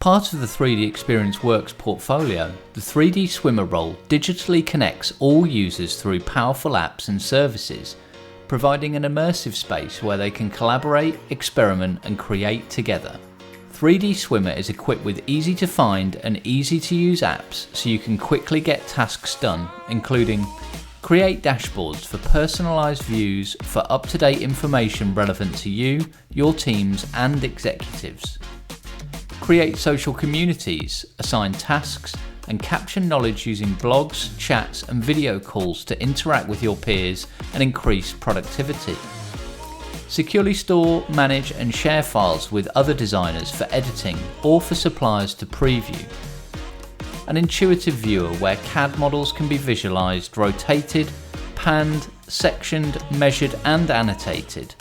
Part of the 3DExperience Works portfolio, the 3D Swymer role digitally connects all users through powerful apps and services, providing an immersive space where they can collaborate, experiment and create together. 3D Swymer is equipped with easy to find and easy to use apps so you can quickly get tasks done, including create dashboards for personalized views for up-to-date information relevant to you, your teams and executives. Create social communities, assign tasks and capture knowledge using blogs, chats and video calls to interact with your peers and increase productivity. Securely store, manage and share files with other designers for editing or for suppliers to preview. An intuitive viewer where CAD models can be visualized, rotated, panned, sectioned, measured and annotated.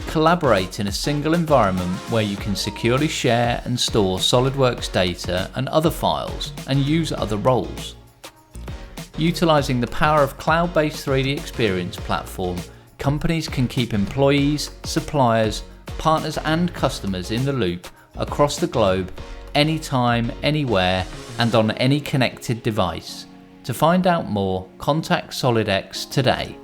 Collaborate in a single environment where you can securely share and store SOLIDWORKS data and other files and use other roles. Utilizing the power of cloud-based 3DExperience platform, companies can keep employees, suppliers, partners and customers in the loop across the globe, anytime, anywhere and on any connected device. To find out more, contact SolidX today.